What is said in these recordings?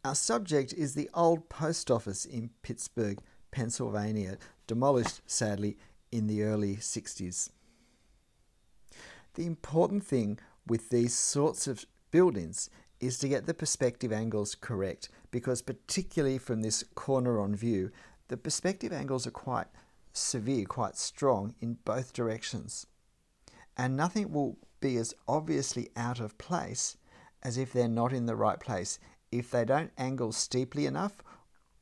Our subject is the old post office in Pittsburgh, Pennsylvania, demolished, sadly, in the early 60s. The important thing with these sorts of buildings is to get the perspective angles correct, because particularly from this corner-on view, the perspective angles are quite severe, quite strong in both directions. And nothing will be as obviously out of place as if they're not in the right place, if they don't angle steeply enough,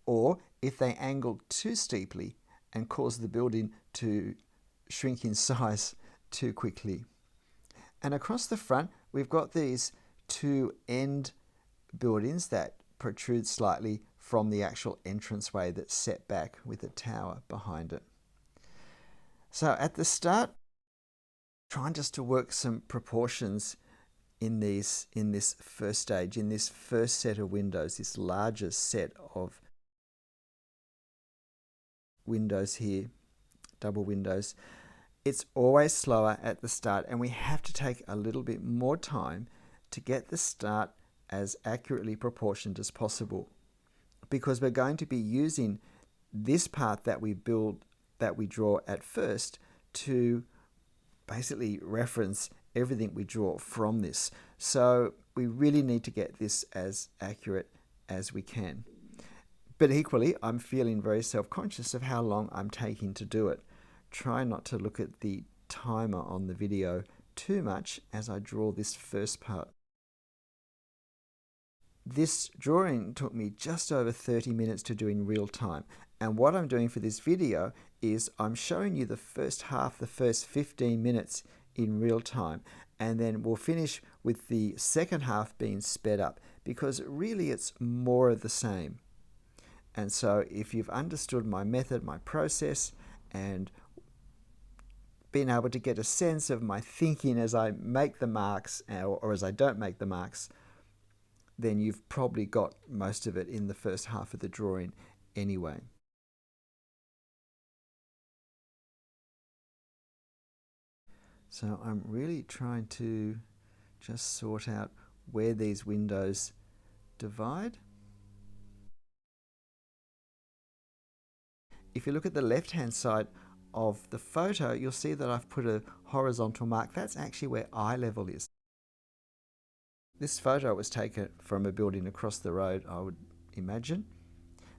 or if they angle too steeply and cause the building to shrink in size too quickly. And across the front, we've got these two end buildings that protrude slightly from the actual entranceway that's set back with a tower behind it. So at the start, trying just to work some proportions in this first stage, in this first set of windows, this larger set of windows here, double windows. It's always slower at the start, and we have to take a little bit more time to get the start as accurately proportioned as possible, because we're going to be using this part that we build, that we draw at first, to basically reference everything we draw from this. So we really need to get this as accurate as we can. But equally, I'm feeling very self-conscious of how long I'm taking to do it. Try not to look at the timer on the video too much as I draw this first part. This drawing took me just over 30 minutes to do in real time. And what I'm doing for this video is I'm showing you the first half, the first 15 minutes in real time. And then we'll finish with the second half being sped up, because really it's more of the same. And so if you've understood my method, my process, and been able to get a sense of my thinking as I make the marks or as I don't make the marks, then you've probably got most of it in the first half of the drawing anyway. So I'm really trying to just sort out where these windows divide. If you look at the left-hand side of the photo, you'll see that I've put a horizontal mark. That's actually where eye level is. This photo was taken from a building across the road, I would imagine.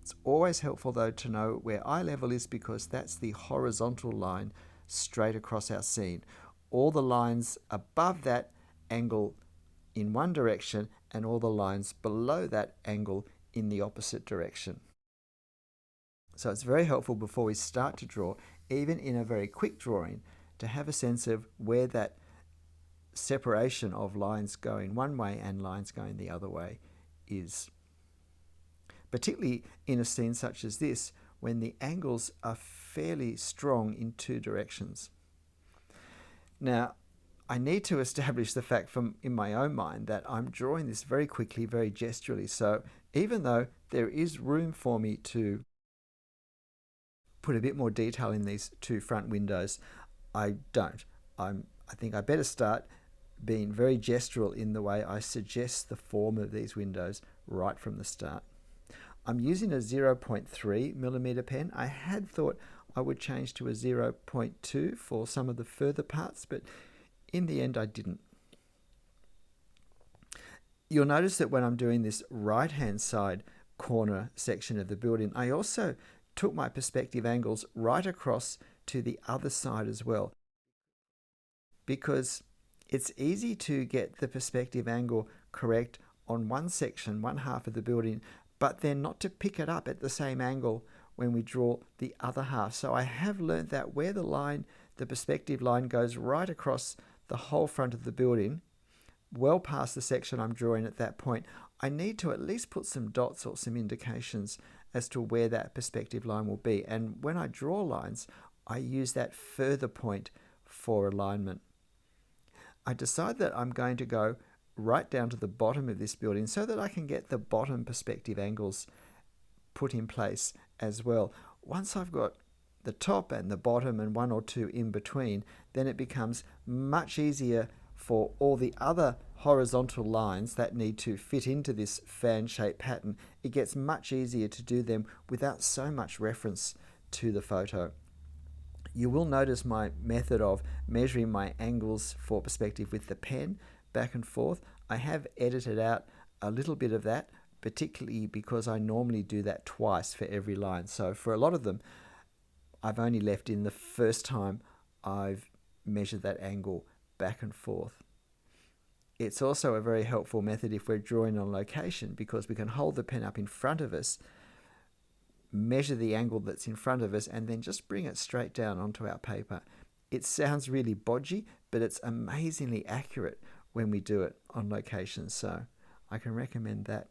It's always helpful though to know where eye level is, because that's the horizontal line straight across our scene. All the lines above that angle in one direction, and all the lines below that angle in the opposite direction. So it's very helpful before we start to draw, even in a very quick drawing, to have a sense of where that separation of lines going one way and lines going the other way is. Particularly in a scene such as this, when the angles are fairly strong in two directions. Now, I need to establish the fact in my own mind that I'm drawing this very quickly, very gesturally. So even though there is room for me to put a bit more detail in these two front windows, I don't. I think I better start being very gestural in the way I suggest the form of these windows right from the start. I'm using a 0.3 millimeter pen. I had thought I would change to a 0.2 for some of the further parts, but in the end I didn't. You'll notice that when I'm doing this right-hand side corner section of the building, I also took my perspective angles right across to the other side as well, because it's easy to get the perspective angle correct on one section, one half of the building, but then not to pick it up at the same angle when we draw the other half. So I have learned that where the perspective line goes right across the whole front of the building, well past the section I'm drawing at that point, I need to at least put some dots or some indications as to where that perspective line will be. And when I draw lines, I use that further point for alignment. I decide that I'm going to go right down to the bottom of this building so that I can get the bottom perspective angles put in place as well. Once I've got the top and the bottom and one or two in between, then it becomes much easier for all the other horizontal lines that need to fit into this fan-shaped pattern, it gets much easier to do them without so much reference to the photo. You will notice my method of measuring my angles for perspective with the pen back and forth. I have edited out a little bit of that, particularly because I normally do that twice for every line. So for a lot of them, I've only left in the first time I've measured that angle back and forth. It's also a very helpful method if we're drawing on location, because we can hold the pen up in front of us, measure the angle that's in front of us, and then just bring it straight down onto our paper. It sounds really bodgy, but it's amazingly accurate when we do it on location, so I can recommend that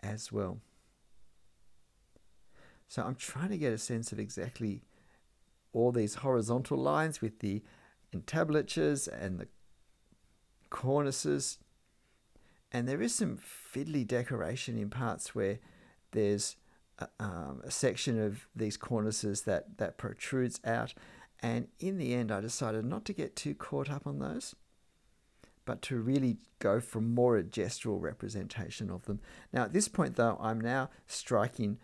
as well. So I'm trying to get a sense of exactly all these horizontal lines with the entablatures and the cornices, and there is some fiddly decoration in parts where there's a section of these cornices that protrudes out, and in the end I decided not to get too caught up on those, but to really go for more a gestural representation of them. Now at this point though, I'm now striking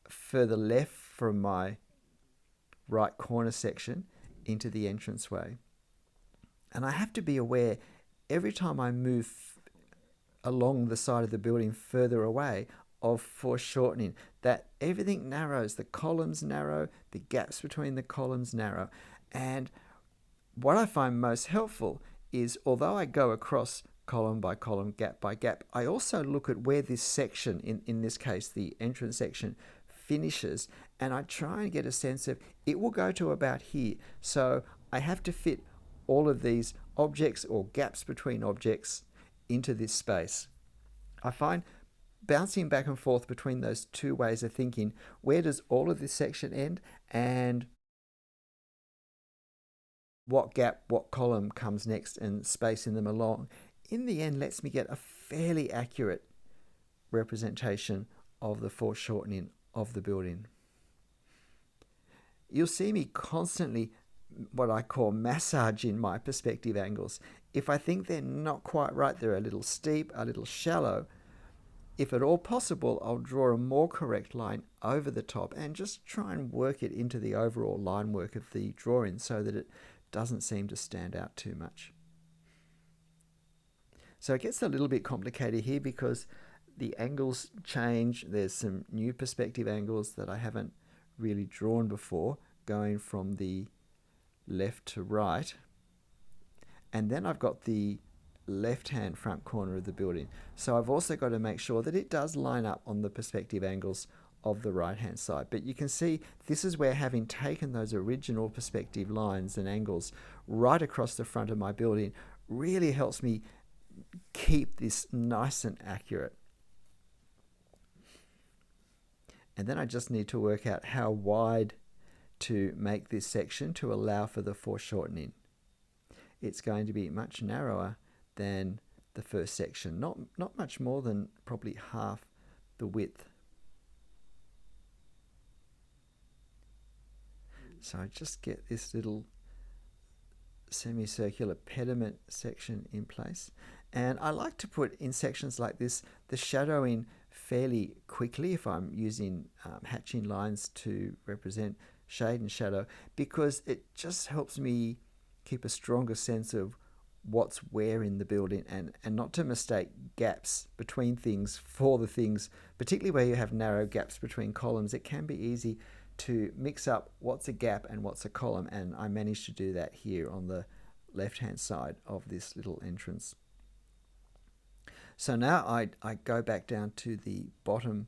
further left from my right corner section into the entranceway, and I have to be aware every time I move along the side of the building further away of foreshortening, that everything narrows, the columns narrow, the gaps between the columns narrow. And what I find most helpful is, although I go across column by column, gap by gap, I also look at where this section, in this case the entrance section, finishes, and I try and get a sense of it will go to about here. So I have to fit all of these objects or gaps between objects into this space. I find bouncing back and forth between those two ways of thinking, where does all of this section end and what gap, what column comes next, and spacing them along, in the end lets me get a fairly accurate representation of the foreshortening of the building. You'll see me constantly what I call massaging my perspective angles. If I think they're not quite right, they're a little steep, a little shallow, if at all possible, I'll draw a more correct line over the top and just try and work it into the overall line work of the drawing so that it doesn't seem to stand out too much. So it gets a little bit complicated here because the angles change. There's some new perspective angles that I haven't really drawn before, going from the left to right. And then I've got the left-hand front corner of the building. So I've also got to make sure that it does line up on the perspective angles of the right-hand side. But you can see this is where, having taken those original perspective lines and angles right across the front of my building, really helps me keep this nice and accurate. And then I just need to work out how wide to make this section to allow for the foreshortening. It's going to be much narrower than the first section, not much more than probably half the width. So I just get this little semicircular pediment section in place, and I like to put in sections like this the shadowing fairly quickly if I'm using hatching lines to represent shade and shadow, because it just helps me keep a stronger sense of what's where in the building, and not to mistake gaps between things for the things, particularly where you have narrow gaps between columns. It can be easy to mix up what's a gap and what's a column, and I managed to do that here on the left hand side of this little entrance. So now I go back down to the bottom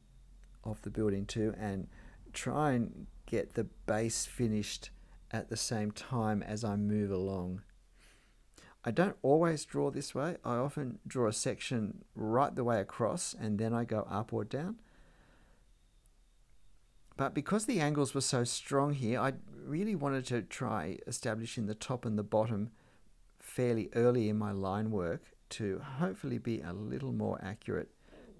of the building too and try and get the base finished at the same time as I move along. I don't always draw this way. I often draw a section right the way across and then I go up or down. But because the angles were so strong here, I really wanted to try establishing the top and the bottom fairly early in my line work to hopefully be a little more accurate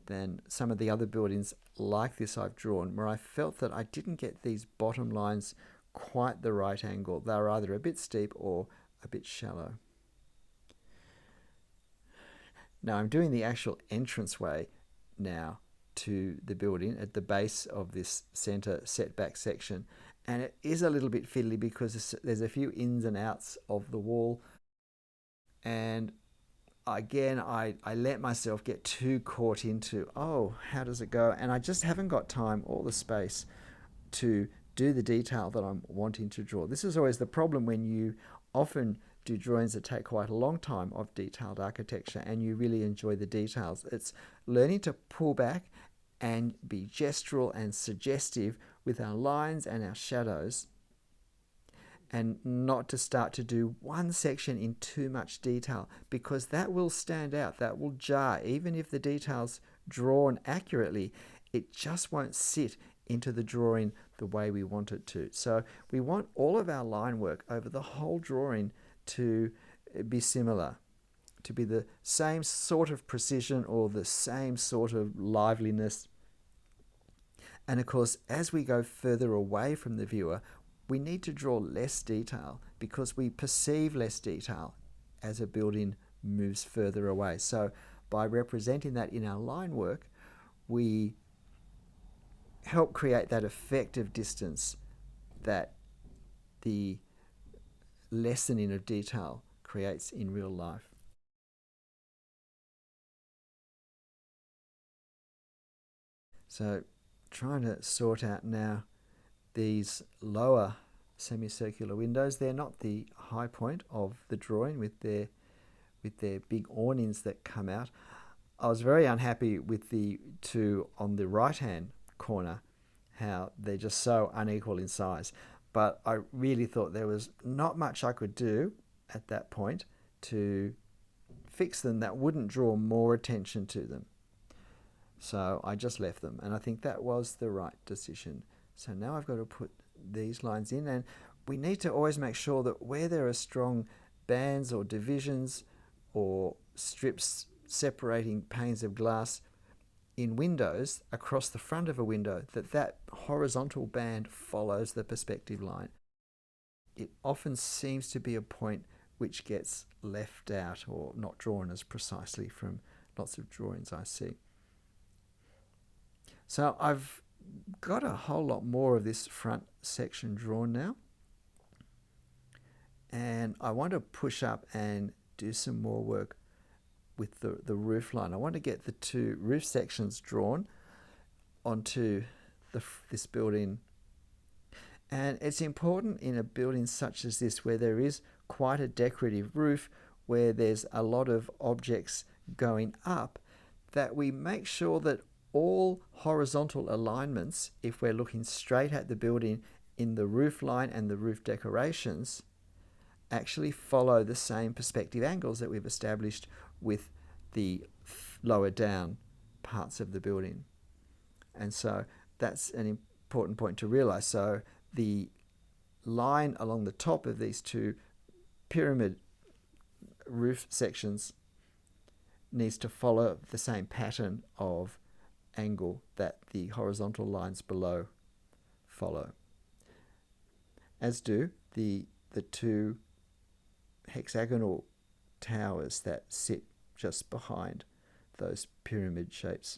than some of the other buildings like this I've drawn, where I felt that I didn't get these bottom lines quite the right angle. They were either a bit steep or a bit shallow. Now I'm doing the actual entranceway now to the building at the base of this center setback section, and it is a little bit fiddly because there's a few ins and outs of the wall, and again I let myself get too caught into, oh, how does it go, and I just haven't got time or the space to do the detail that I'm wanting to draw. This is always the problem when you often do drawings that take quite a long time of detailed architecture and you really enjoy the details. It's learning to pull back and be gestural and suggestive with our lines and our shadows, and not to start to do one section in too much detail, because that will stand out, that will jar. Even if the detail's drawn accurately, it just won't sit into the drawing the way we want it to. So we want all of our line work over the whole drawing to be similar, to be the same sort of precision or the same sort of liveliness. And of course, as we go further away from the viewer, we need to draw less detail because we perceive less detail as a building moves further away. So by representing that in our line work, we help create that effective distance that the lessening of detail creates in real life. So trying to sort out now these lower semicircular windows. They're not the high point of the drawing with their big awnings that come out. I was very unhappy with the two on the right hand corner, how they're just so unequal in size. But I really thought there was not much I could do at that point to fix them that wouldn't draw more attention to them. So I just left them, and I think that was the right decision. So now I've got to put these lines in, and we need to always make sure that where there are strong bands or divisions or strips separating panes of glass in windows across the front of a window, that horizontal band follows the perspective line. It often seems to be a point which gets left out or not drawn as precisely from lots of drawings I see. So I've got a whole lot more of this front section drawn now, and I want to push up and do some more work with the roof line. I want to get the two roof sections drawn onto this building, and it's important in a building such as this, where there is quite a decorative roof, where there's a lot of objects going up, that we make sure that all horizontal alignments, if we're looking straight at the building in the roof line and the roof decorations, actually follow the same perspective angles that we've established with the lower down parts of the building. And so that's an important point to realize. So the line along the top of these two pyramid roof sections needs to follow the same pattern of angle that the horizontal lines below follow, as do the two hexagonal towers that sit just behind those pyramid shapes.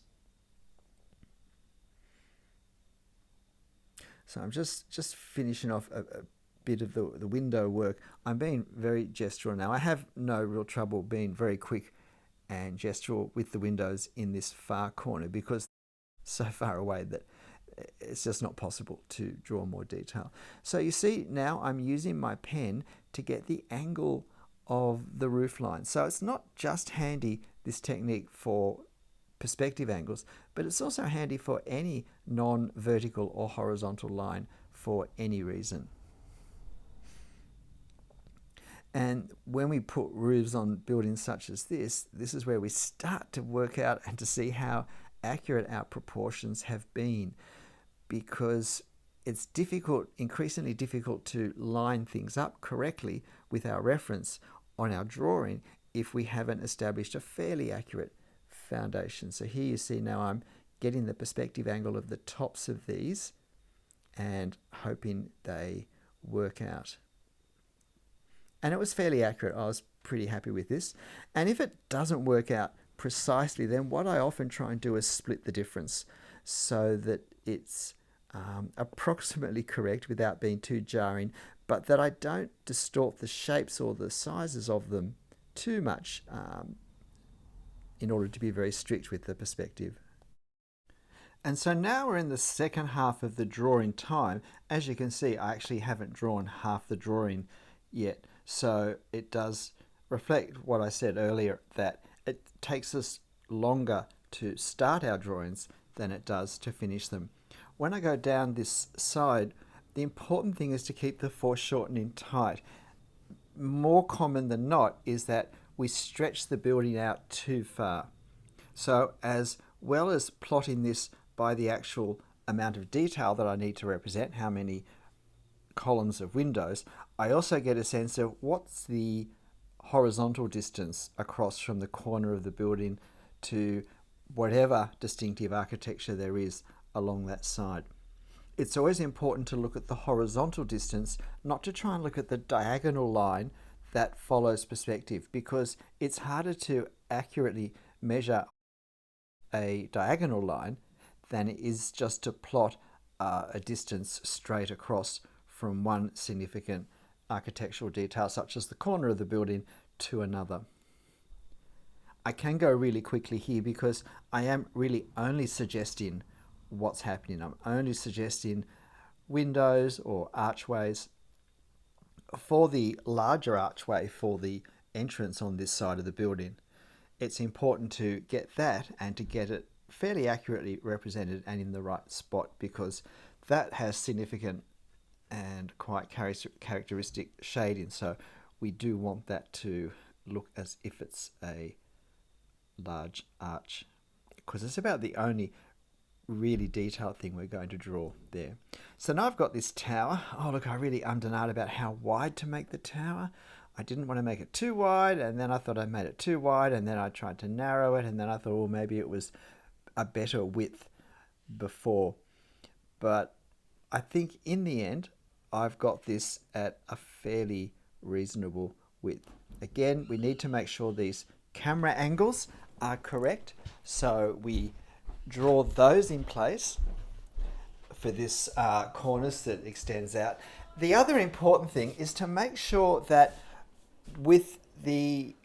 So I'm just finishing off a bit of the window work. I'm being very gestural now. I have no real trouble being very quick and gestural with the windows in this far corner, because so far away that it's just not possible to draw more detail. So you see now I'm using my pen to get the angle of the roof line. So it's not just handy, this technique, for perspective angles, but it's also handy for any non-vertical or horizontal line for any reason. And when we put roofs on buildings such as this is where we start to work out and to see how accurate our proportions have been, because it's difficult, increasingly difficult, to line things up correctly with our reference on our drawing if we haven't established a fairly accurate foundation. So here you see now I'm getting the perspective angle of the tops of these and hoping they work out. And it was fairly accurate. I was pretty happy with this. And if it doesn't work out precisely, then what I often try and do is split the difference so that it's approximately correct without being too jarring, but that I don't distort the shapes or the sizes of them too much in order to be very strict with the perspective. And so now we're in the second half of the drawing time. As you can see, I actually haven't drawn half the drawing yet. So it does reflect what I said earlier, that it takes us longer to start our drawings than it does to finish them. When I go down this side, the important thing is to keep the foreshortening tight. More common than not is that we stretch the building out too far. So as well as plotting this by the actual amount of detail that I need to represent, how many columns of windows, I also get a sense of what's the horizontal distance across from the corner of the building to whatever distinctive architecture there is along that side. It's always important to look at the horizontal distance, not to try and look at the diagonal line that follows perspective, because it's harder to accurately measure a diagonal line than it is just to plot a distance straight across from one significant architectural detail, such as the corner of the building, to another. I can go really quickly here because I am really only suggesting what's happening. I'm only suggesting windows or archways. For the larger archway for the entrance on this side of the building, it's important to get that and to get it fairly accurately represented and in the right spot, because that has significant and quite characteristic shading. So we do want that to look as if it's a large arch, because it's about the only really detailed thing we're going to draw there. So now I've got this tower. Oh look, I really ummed and ahed about how wide to make the tower. I didn't want to make it too wide, and then I thought I made it too wide, and then I tried to narrow it, and then I thought, well, maybe it was a better width before. But I think in the end, I've got this at a fairly reasonable width. Again, we need to make sure these camera angles are correct, so we draw those in place for this cornice that extends out. The other important thing is to make sure that with the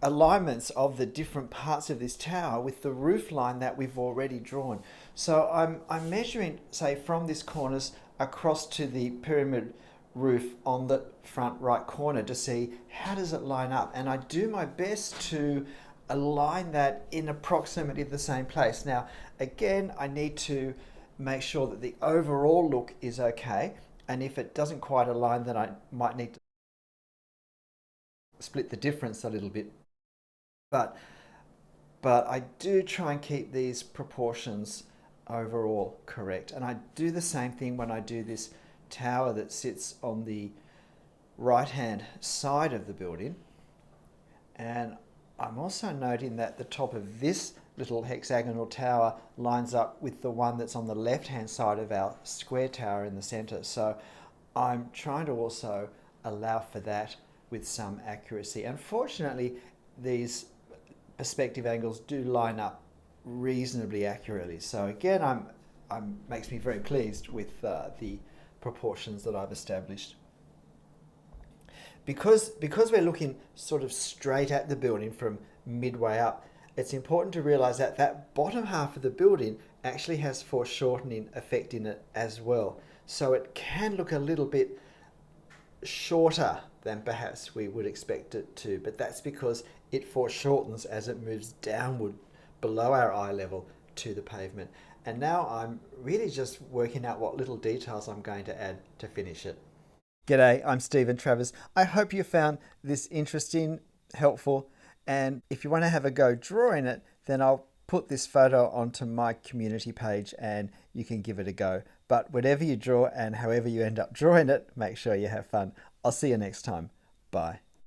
alignments of the different parts of this tower with the roof line that we've already drawn. So I'm measuring, say, from this cornice across to the pyramid roof on the front right corner to see how does it line up, and I do my best to align that in approximately the same place. Now again, I need to make sure that the overall look is okay, and if it doesn't quite align, then I might need to split the difference a little bit. But I do try and keep these proportions overall correct. And I do the same thing when I do this tower that sits on the right hand side of the building. And I'm also noting that the top of this little hexagonal tower lines up with the one that's on the left hand side of our square tower in the center. So I'm trying to also allow for that with some accuracy. Unfortunately, these perspective angles do line up reasonably accurately. So again, makes me very pleased with the proportions that I've established. Because we're looking sort of straight at the building from midway up, it's important to realize that that bottom half of the building actually has foreshortening affecting it as well. So it can look a little bit shorter than perhaps we would expect it to, but that's because it foreshortens as it moves downward below our eye level to the pavement. And now I'm really just working out what little details I'm going to add to finish it. G'day, I'm Stephen Travers. I hope you found this interesting, helpful, and if you want to have a go drawing it, then I'll put this photo onto my community page and you can give it a go. But whatever you draw and however you end up drawing it, make sure you have fun. I'll see you next time. Bye.